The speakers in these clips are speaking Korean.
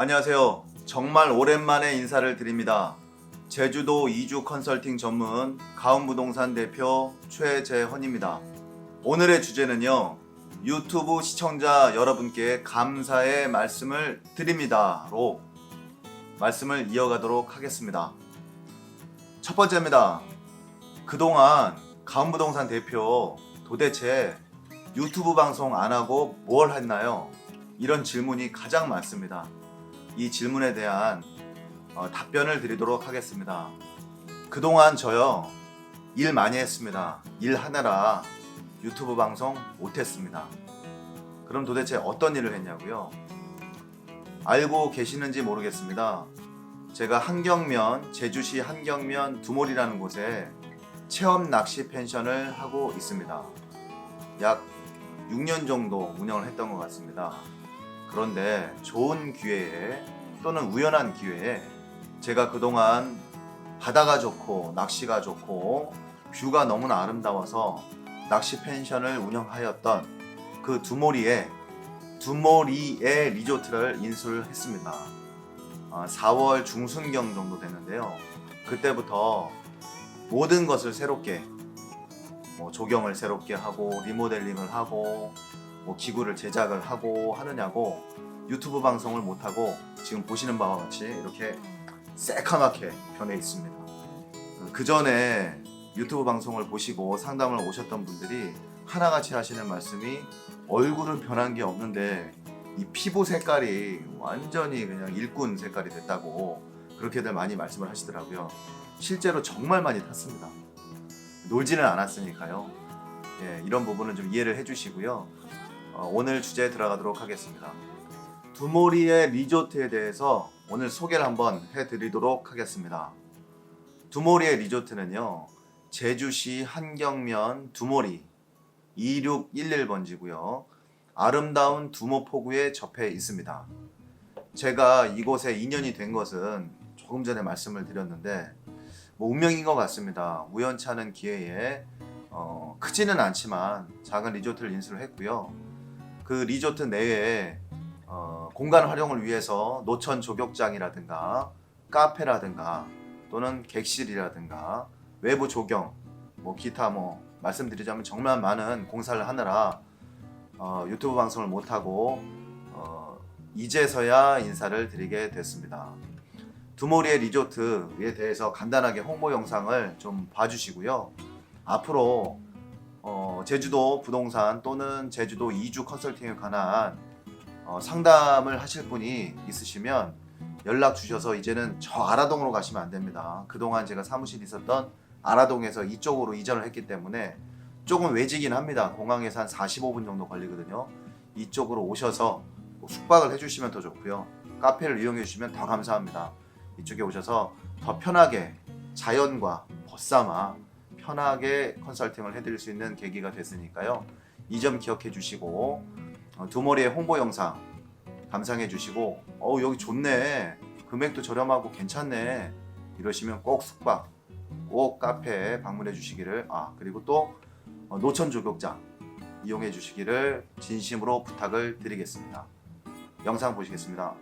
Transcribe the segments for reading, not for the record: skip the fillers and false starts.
안녕하세요. 정말 오랜만에 인사를 드립니다. 제주도 이주 컨설팅 전문 가온부동산 대표 최재헌입니다. 오늘의 주제는요. 유튜브 시청자 여러분께 감사의 말씀을 드립니다로 말씀을 이어가도록 하겠습니다. 첫 번째입니다. 그동안 가온부동산 대표 도대체 유튜브 방송 안 하고 뭘 했나요? 이런 질문이 가장 많습니다. 이 질문에 대한 답변을 드리도록 하겠습니다. 그동안 저요 일 많이 했습니다. 일하느라 유튜브 방송 못했습니다. 그럼 도대체 어떤 일을 했냐고요? 알고 계시는지 모르겠습니다. 제가 한경면, 제주시 한경면 두몰이라는 곳에 체험 낚시 펜션을 하고 있습니다. 약 6년 정도 운영을 했던 것 같습니다. 그런데 좋은 기회에 또는 우연한 기회에 제가 그동안 바다가 좋고 낚시가 좋고 뷰가 너무나 아름다워서 낚시 펜션을 운영하였던 그 두몰이의 리조트를 인수를 했습니다. 4월 중순경 정도 됐는데요. 그때부터 모든 것을 새롭게 조경을 새롭게 하고 리모델링을 하고 기구를 제작을 하고 하느냐고 유튜브 방송을 못하고 지금 보시는 바와 같이 이렇게 새카맣게 변해 있습니다. 그 전에 유튜브 방송을 보시고 상담을 오셨던 분들이 하나같이 하시는 말씀이 얼굴은 변한 게 없는데 이 피부 색깔이 완전히 그냥 일꾼 색깔이 됐다고 그렇게들 많이 말씀을 하시더라고요. 실제로 정말 많이 탔습니다. 놀지는 않았으니까요. 이런 부분은 좀 이해를 해주시고요. 오늘 주제에 들어가도록 하겠습니다. 두몰이의 리조트에 대해서 오늘 소개를 한번 해드리도록 하겠습니다. 두몰이의 리조트는요. 제주시 한경면 두몰이 2611번지고요. 아름다운 두모포구에 접해 있습니다. 제가 이곳에 인연이 된 것은 조금 전에 말씀을 드렸는데 운명인 것 같습니다. 우연찮은 기회에 크지는 않지만 작은 리조트를 인수를 했고요. 그 리조트 내에 공간 활용을 위해서 노천 조격장이라든가 카페라든가 또는 객실이라든가 외부 조경 기타 말씀드리자면 정말 많은 공사를 하느라 유튜브 방송을 못하고 이제서야 인사를 드리게 됐습니다. 두몰이의 리조트에 대해서 간단하게 홍보 영상을 좀 봐주시고요. 앞으로 제주도 부동산 또는 제주도 이주 컨설팅에 관한 상담을 하실 분이 있으시면 연락 주셔서 이제는 저 아라동으로 가시면 안 됩니다. 그동안 제가 사무실이 있었던 아라동에서 이쪽으로 이전을 했기 때문에 조금 외지긴 합니다. 공항에서 한 45분 정도 걸리거든요. 이쪽으로 오셔서 숙박을 해주시면 더 좋고요. 카페를 이용해 주시면 더 감사합니다. 이쪽에 오셔서 더 편하게 자연과 벗삼아 편하게 컨설팅을 해드릴 수 있는 계기가 됐으니까요. 이 점 기억해 주시고 두몰이의 홍보 영상 감상해 주시고 여기 좋네, 금액도 저렴하고 괜찮네 이러시면 꼭 숙박, 꼭 카페에 방문해 주시기를, 그리고 또 노천 조격장 이용해 주시기를 진심으로 부탁을 드리겠습니다. 영상 보시겠습니다.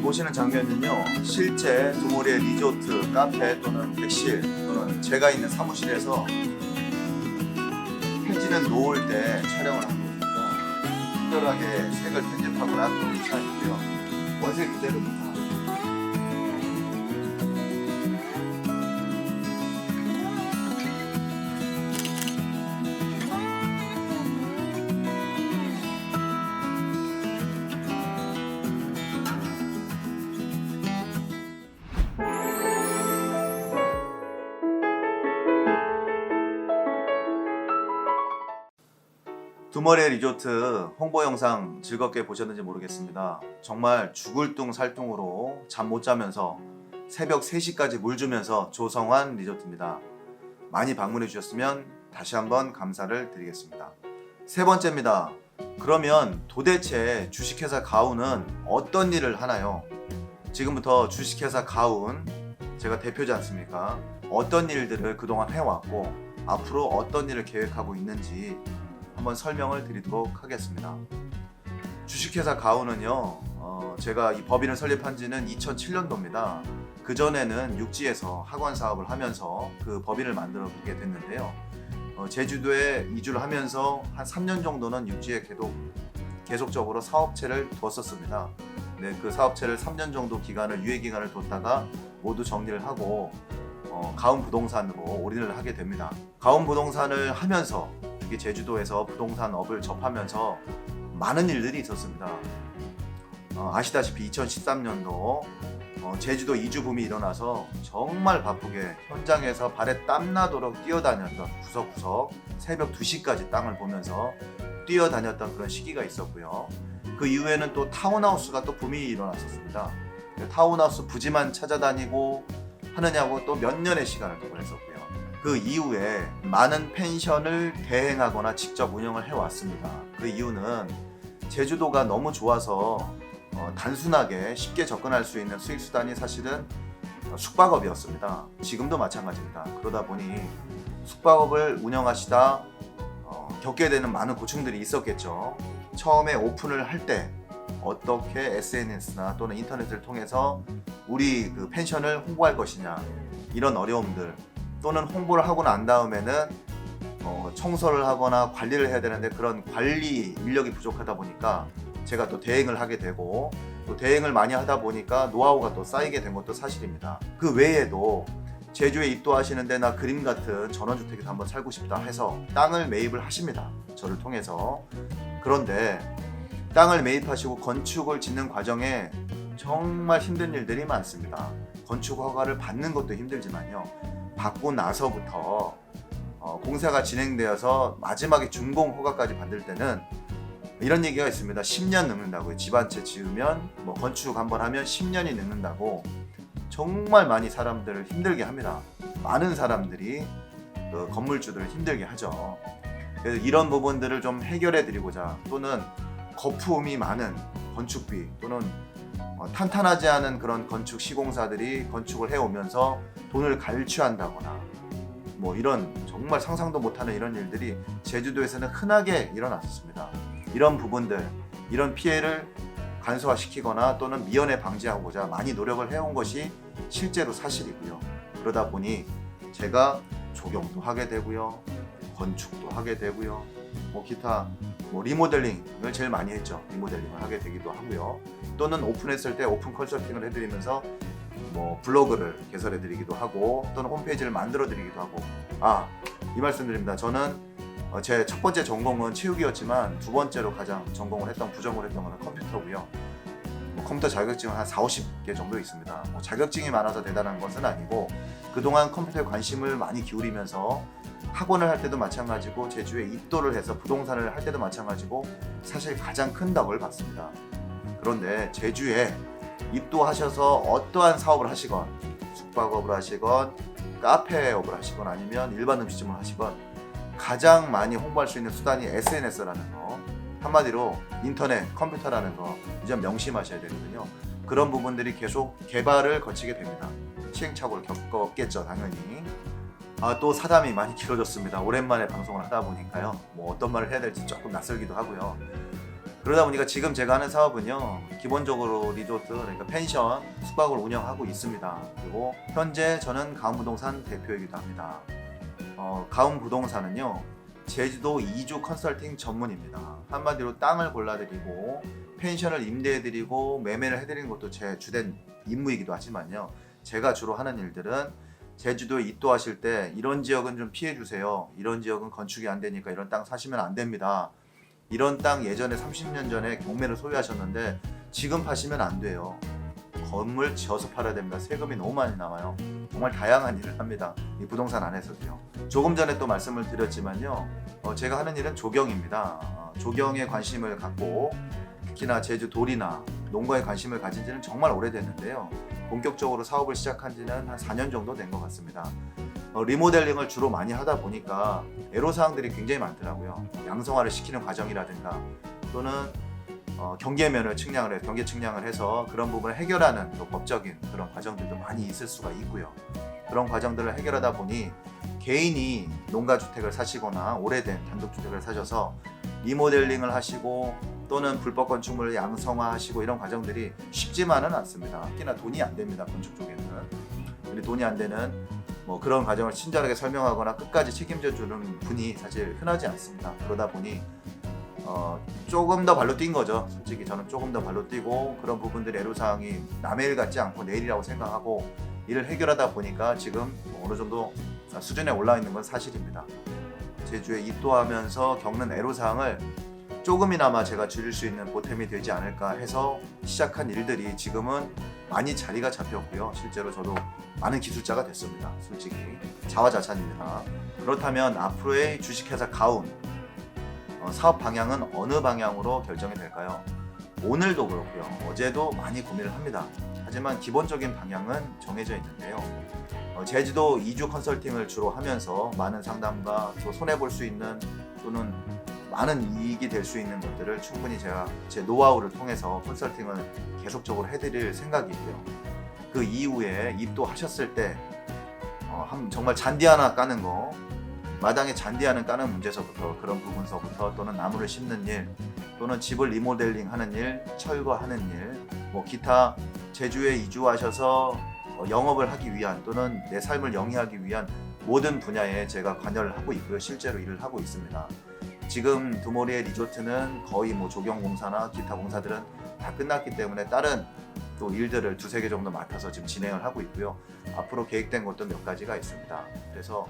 보시는 장면은요, 실제 두모리의 리조트, 카페 또는 객실 또는 제가 있는 사무실에서 편지는 놓을 때 촬영을 한 겁니다. 특별하게 색을 편집하거나 그런 촬영이고요. 원색 그대로입니다. 두머리의 리조트 홍보 영상 즐겁게 보셨는지 모르겠습니다. 정말 죽을 둥 살둥으로 잠 못 자면서 새벽 3시까지 물 주면서 조성한 리조트입니다. 많이 방문해 주셨으면 다시 한번 감사를 드리겠습니다. 세 번째입니다. 그러면 도대체 주식회사 가훈은 어떤 일을 하나요? 지금부터 주식회사 가훈, 제가 대표지 않습니까? 어떤 일들을 그동안 해왔고 앞으로 어떤 일을 계획하고 있는지 한번 설명을 드리도록 하겠습니다. 주식회사 가훈은요, 제가 이 법인을 설립한 지는 2007년도입니다. 그전에는 육지에서 학원 사업을 하면서 그 법인을 만들어 보게 됐는데요. 제주도에 이주를 하면서 한 3년 정도는 육지에 계속적으로 사업체를 뒀었습니다. 네, 그 사업체를 3년 정도 유예 기간을 뒀다가 모두 정리를 하고 가훈 부동산으로 올인을 하게 됩니다. 가훈 부동산을 하면서 제주도에서 부동산업을 접하면서 많은 일들이 있었습니다. 아시다시피 2013년도 제주도 이주 붐이 일어나서 정말 바쁘게 현장에서 발에 땀나도록 뛰어다녔던, 구석구석 새벽 2시까지 땅을 보면서 뛰어다녔던 그런 시기가 있었고요. 그 이후에는 또 타운하우스가 또 붐이 일어났었습니다. 타운하우스 부지만 찾아다니고 하느냐고 또 몇 년의 시간을 또 보냈었고요. 그 이후에 많은 펜션을 대행하거나 직접 운영을 해왔습니다. 그 이유는 제주도가 너무 좋아서 단순하게 쉽게 접근할 수 있는 수익수단이 사실은 숙박업이었습니다. 지금도 마찬가지입니다. 그러다 보니 숙박업을 운영하시다 겪게 되는 많은 고충들이 있었겠죠. 처음에 오픈을 할 때 어떻게 SNS나 또는 인터넷을 통해서 우리 그 펜션을 홍보할 것이냐, 이런 어려움들, 또는 홍보를 하고 난 다음에는 청소를 하거나 관리를 해야 되는데 그런 관리 인력이 부족하다 보니까 제가 또 대행을 하게 되고, 또 대행을 많이 하다 보니까 노하우가 또 쌓이게 된 것도 사실입니다. 그 외에도 제주에 입도하시는데 나 그림 같은 전원주택에서 한번 살고 싶다 해서 땅을 매입을 하십니다. 저를 통해서. 그런데 땅을 매입하시고 건축을 짓는 과정에 정말 힘든 일들이 많습니다. 건축 허가를 받는 것도 힘들지만요, 받고 나서부터 공사가 진행되어서 마지막에 준공 허가까지 받을 때는 이런 얘기가 있습니다. 10년 늙는다고요. 집 한 채 지으면 건축 한번 하면 10년이 늙는다고 정말 많이 사람들을 힘들게 합니다. 많은 사람들이 그 건물주들을 힘들게 하죠. 그래서 이런 부분들을 좀 해결해 드리고자, 또는 거품이 많은 건축비 또는 탄탄하지 않은 그런 건축 시공사들이 건축을 해오면서 돈을 갈취한다거나 이런 정말 상상도 못하는 이런 일들이 제주도에서는 흔하게 일어났었습니다. 이런 부분들, 이런 피해를 간소화시키거나 또는 미연에 방지하고자 많이 노력을 해온 것이 실제로 사실이고요. 그러다 보니 제가 조경도 하게 되고요, 건축도 하게 되고요, 기타 리모델링을 제일 많이 했죠. 리모델링을 하게 되기도 하고요. 또는 오픈했을 때 오픈 컨설팅을 해드리면서 블로그를 개설해드리기도 하고, 또는 홈페이지를 만들어드리기도 하고. 이 말씀드립니다. 저는 제 첫 번째 전공은 체육이었지만 두 번째로 가장 전공을 했던, 부전공을 했던 것은 컴퓨터고요. 컴퓨터 자격증은 한 40-50개 정도 있습니다. 자격증이 많아서 대단한 것은 아니고, 그동안 컴퓨터에 관심을 많이 기울이면서 학원을 할 때도 마찬가지고 제주에 입도를 해서 부동산을 할 때도 마찬가지고 사실 가장 큰 덕을 봤습니다. 그런데 제주에 입도하셔서 어떠한 사업을 하시건, 숙박업을 하시건 카페업을 하시건 아니면 일반 음식점을 하시건 가장 많이 홍보할 수 있는 수단이 SNS라는 거, 한마디로 인터넷, 컴퓨터라는 거, 이 점 명심하셔야 되거든요. 그런 부분들이 계속 개발을 거치게 됩니다. 시행착오를 겪었겠죠, 당연히. 또 사담이 많이 길어졌습니다. 오랜만에 방송을 하다 보니까요. 어떤 말을 해야 될지 조금 낯설기도 하고요. 그러다 보니까 지금 제가 하는 사업은요, 기본적으로 리조트, 그러니까 펜션, 숙박을 운영하고 있습니다. 그리고 현재 저는 가움부동산 대표이기도 합니다. 가움부동산은요, 제주도 이주 컨설팅 전문입니다. 한마디로 땅을 골라드리고 펜션을 임대해드리고 매매를 해드리는 것도 제 주된 임무이기도 하지만요, 제가 주로 하는 일들은 제주도에 입도하실 때 이런 지역은 좀 피해주세요. 이런 지역은 건축이 안 되니까 이런 땅 사시면 안 됩니다. 이런 땅 예전에 30년 전에 경매를 소유하셨는데 지금 파시면 안 돼요. 건물 지어서 팔아야 됩니다. 세금이 너무 많이 나와요. 정말 다양한 일을 합니다. 이 부동산 안에서도요. 조금 전에 또 말씀을 드렸지만요, 제가 하는 일은 조경입니다. 조경에 관심을 갖고 특히나 제주 돌이나 농가에 관심을 가진 지는 정말 오래됐는데요. 본격적으로 사업을 시작한 지는 한 4년 정도 된 것 같습니다. 리모델링을 주로 많이 하다 보니까 애로사항들이 굉장히 많더라고요. 양성화를 시키는 과정이라든가 또는 경계면을 경계 측량을 해서 그런 부분을 해결하는 또 법적인 그런 과정들도 많이 있을 수가 있고요. 그런 과정들을 해결하다 보니 개인이 농가주택을 사시거나 오래된 단독주택을 사셔서 리모델링을 하시고 또는 불법 건축물을 양성화하시고 이런 과정들이 쉽지만은 않습니다. 특히나 돈이 안 됩니다. 건축 쪽에는. 돈이 안 되는 그런 과정을 친절하게 설명하거나 끝까지 책임져 주는 분이 사실 흔하지 않습니다. 그러다 보니 조금 더 발로 뛴 거죠. 솔직히 저는 조금 더 발로 뛰고 그런 부분들의 애로사항이 남의 일 같지 않고 내 일이라고 생각하고 일을 해결하다 보니까 지금 어느 정도 수준에 올라 있는 건 사실입니다. 제주에 입도하면서 겪는 애로사항을 조금이나마 제가 줄일 수 있는 보탬이 되지 않을까 해서 시작한 일들이 지금은 많이 자리가 잡혔고요. 실제로 저도 많은 기술자가 됐습니다. 솔직히 자화자찬입니다. 그렇다면 앞으로의 주식회사 가움 사업 방향은 어느 방향으로 결정이 될까요? 오늘도 그렇고요. 어제도 많이 고민을 합니다. 하지만 기본적인 방향은 정해져 있는데요. 제주도 이주 컨설팅을 주로 하면서 많은 상담과 또 손해볼 수 있는 또는 많은 이익이 될 수 있는 것들을 충분히 제가 제 노하우를 통해서 컨설팅을 계속적으로 해드릴 생각이고요. 그 이후에 입도하셨을 때 정말 잔디 하나 까는 거, 마당에 잔디 하나 까는 문제서부터 그런 부분서부터 또는 나무를 심는 일 또는 집을 리모델링 하는 일, 철거하는 일, 기타 제주에 이주하셔서 영업을 하기 위한 또는 내 삶을 영위하기 위한 모든 분야에 제가 관여를 하고 있고요. 실제로 일을 하고 있습니다. 지금 두모리의 리조트는 거의 조경공사나 기타 공사들은 다 끝났기 때문에 다른 또 일들을 두세 개 정도 맡아서 지금 진행을 하고 있고요. 앞으로 계획된 것도 몇 가지가 있습니다. 그래서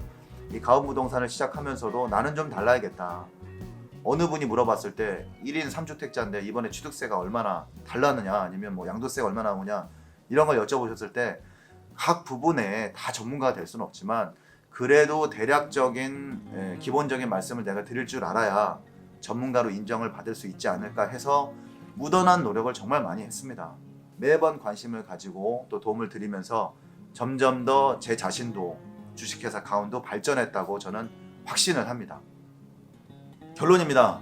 이 가움부동산을 시작하면서도 나는 좀 달라야겠다. 어느 분이 물어봤을 때 1인 3주택자인데 이번에 취득세가 얼마나 달라느냐 아니면 양도세가 얼마나 나오냐 이런 걸 여쭤보셨을 때 각 부분에 다 전문가가 될 수는 없지만 그래도 대략적인 기본적인 말씀을 내가 드릴 줄 알아야 전문가로 인정을 받을 수 있지 않을까 해서 무던한 노력을 정말 많이 했습니다. 매번 관심을 가지고 또 도움을 드리면서 점점 더 제 자신도 주식회사 가움도 발전했다고 저는 확신을 합니다. 결론입니다.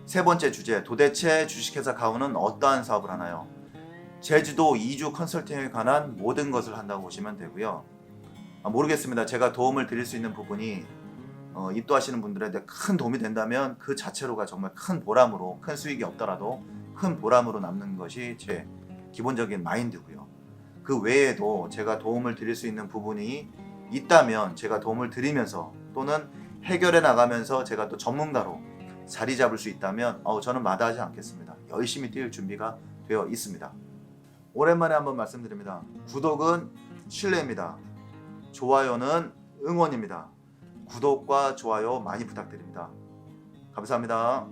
세 번째 주제, 도대체 주식회사 가움은 어떠한 사업을 하나요? 제주도 이주 컨설팅에 관한 모든 것을 한다고 보시면 되고요. 모르겠습니다. 제가 도움을 드릴 수 있는 부분이 입도하시는 분들한테 큰 도움이 된다면 그 자체로가 정말 큰 보람으로, 큰 수익이 없더라도 큰 보람으로 남는 것이 제 기본적인 마인드고요. 그 외에도 제가 도움을 드릴 수 있는 부분이 있다면 제가 도움을 드리면서 또는 해결해 나가면서 제가 또 전문가로 자리 잡을 수 있다면 저는 마다하지 않겠습니다. 열심히 뛸 준비가 되어 있습니다. 오랜만에 한번 말씀드립니다. 구독은 신뢰입니다. 좋아요는 응원입니다. 구독과 좋아요 많이 부탁드립니다. 감사합니다.